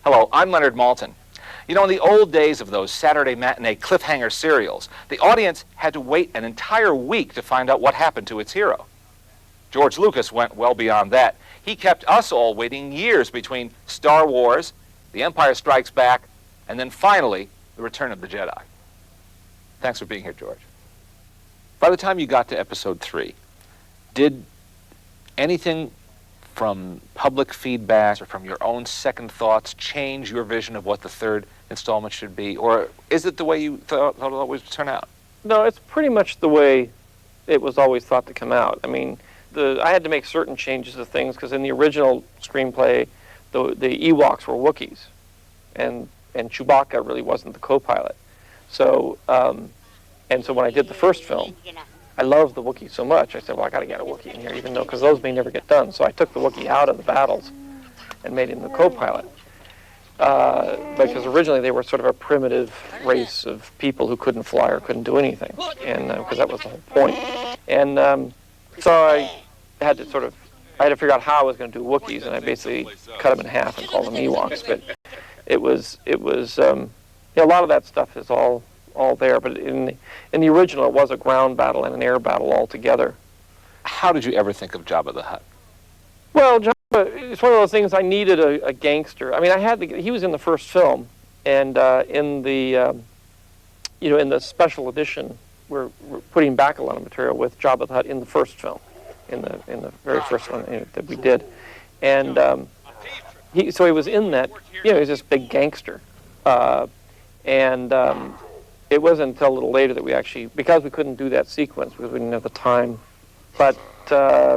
Hello, I'm Leonard Maltin. You know, in the old days of those Saturday matinee cliffhanger serials, the audience had to wait an entire week to find out what happened to its hero. George Lucas went well beyond that. He kept us all waiting years between Star Wars, The Empire Strikes Back, and then finally, The Return of the Jedi. Thanks for being here, George. By the time you got to episode 3, did anything from public feedback or from your own second thoughts change your vision of what the third installment should be? Or is it the way you thought it always would turn out? No, it's pretty much the way it was always thought to come out. I mean, I had to make certain changes to things because in the original screenplay, the Ewoks were Wookiees, and Chewbacca really wasn't the co-pilot. So, and so when I did the first film, I loved the Wookiee so much, I said, well, I got to get a Wookiee in here, even though, because those may never get done. So I took the Wookiee out of the battles and made him the co-pilot. Because originally they were sort of a primitive race of people who couldn't fly or couldn't do anything, and because that was the whole point. And so I had to figure out how I was going to do Wookiees, and I basically cut them in half and called them Ewoks. But it was you know, a lot of that stuff is all there, but in the original it was a ground battle and an air battle all together. How did you ever think of Jabba the Hutt? Well, Jabba, it's one of those things. I needed a gangster. I mean, he was in the first film, and in the you know, in the special edition, we're putting back a lot of material with Jabba the Hutt in the first film, in the very first one that we did, and so he was in that. You know, he was this big gangster, and it wasn't until a little later that we actually, because we couldn't do that sequence because we didn't have the time. But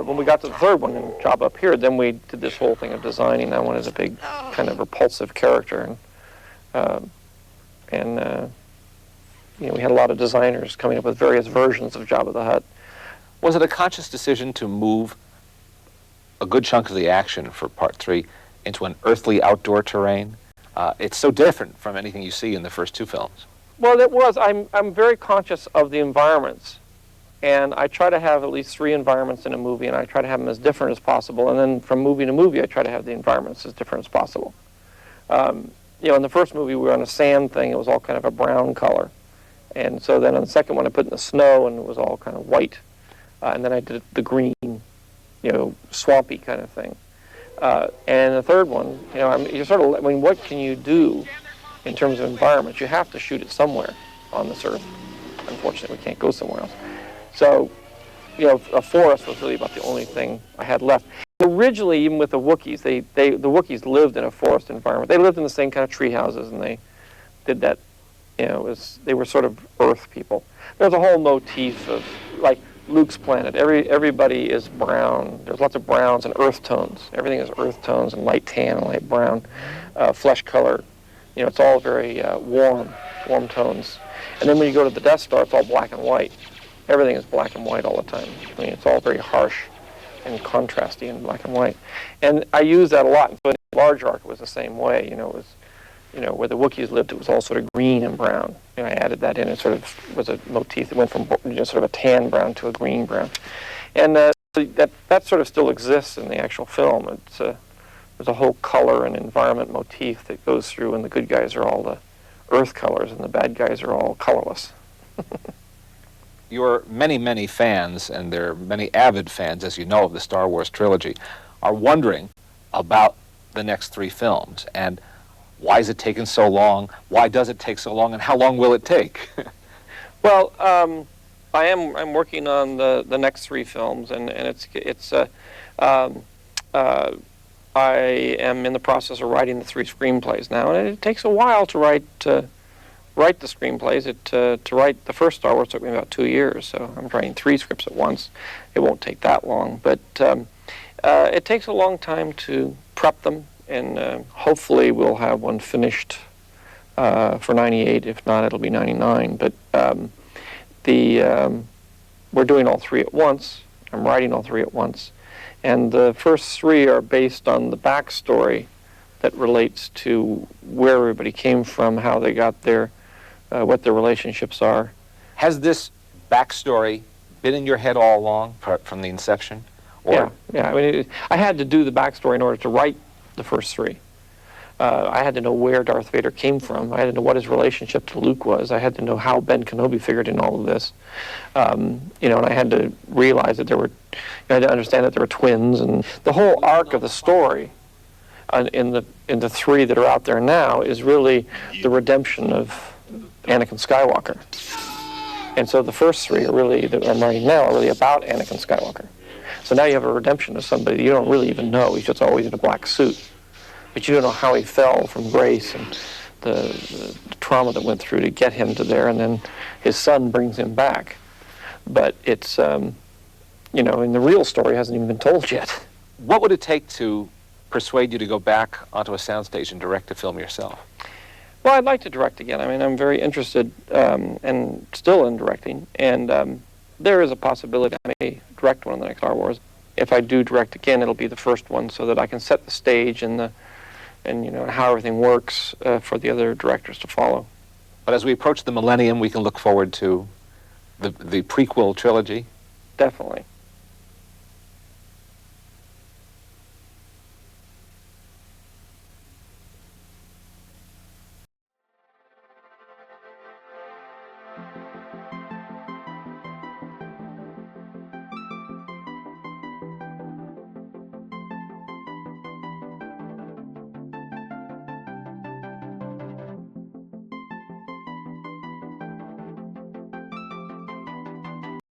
when we got to the third one and Jabba appeared, then we did this whole thing of designing that one as a big kind of repulsive character, and you know, we had a lot of designers coming up with various versions of Jabba the Hutt. Was it a conscious decision to move a good chunk of the action for Part 3 into an earthly outdoor terrain? It's so different from anything you see in the first two films. Well, it was. I'm very conscious of the environments, and I try to have at least 3 environments in a movie, and I try to have them as different as possible. And then from movie to movie, I try to have the environments as different as possible. You know, in the first movie, we were on a sand thing. It was all kind of a brown color. And so then on the second one, I put in the snow, and it was all kind of white. And then I did the green, you know, swampy kind of thing. And the third one, you know, you're sort of, I mean, what can you do in terms of environment? You have to shoot it somewhere on this earth. Unfortunately, we can't go somewhere else. So, you know, a forest was really about the only thing I had left. Originally, even with the Wookiees, the Wookiees lived in a forest environment. They lived in the same kind of tree houses, and they did that, you know, they were sort of earth people. There's a whole motif of, like, Luke's planet. Everybody is brown. There's lots of browns and earth tones. Everything is earth tones and light tan and light brown, flesh color. You know, it's all very warm tones. And then when you go to the Death Star, it's all black and white. Everything is black and white all the time. I mean, it's all very harsh and contrasty in black and white. And I use that a lot. But in Large Arc, it was the same way. You know, it was, you know, where the Wookiees lived, it was all sort of green and brown. And I added that in. It sort of was a motif that went from just sort of a tan brown to a green brown. And that sort of still exists in the actual film. It's there's a whole color and environment motif that goes through, and the good guys are all the earth colors, and the bad guys are all colorless. Your many, many fans, and there are many avid fans, as you know, of the Star Wars trilogy, are wondering about the next 3 films, and why is it taking so long? Why does it take so long? And how long will it take? Well, I'm working on the next 3 films, and I am in the process of writing the 3 screenplays now, and it takes a while to write the screenplays. To write the first Star Wars took me about 2 years, so I'm writing 3 scripts at once. It won't take that long, but it takes a long time to prep them. And hopefully we'll have one finished for 98. If not, it'll be 99. But we're doing all 3 at once. I'm writing all 3 at once. And the first 3 are based on the backstory that relates to where everybody came from, how they got there, what their relationships are. Has this backstory been in your head all along from the inception? Or? Yeah. I mean, I had to do the backstory in order to write the first 3. I had to know where Darth Vader came from. I had to know what his relationship to Luke was. I had to know how Ben Kenobi figured in all of this. And I had to realize that I had to understand that there were twins, and the whole arc of the story in the three that are out there now is really the redemption of Anakin Skywalker. And so the first three are really, that I'm writing now, are really about Anakin Skywalker. So now you have a redemption of somebody that you don't really even know. He's just always in a black suit. But you don't know how he fell from grace and the trauma that went through to get him to there, and then his son brings him back. But it's, and the real story hasn't even been told yet. What would it take to persuade you to go back onto a soundstage and direct a film yourself? Well, I'd like to direct again. I mean, I'm very interested and still in directing, and there is a possibility I may direct one of the next Star Wars. If I do direct again, it'll be the first one, so that I can set the stage and how everything works for the other directors to follow. But as we approach the millennium, we can look forward to the prequel trilogy. Definitely.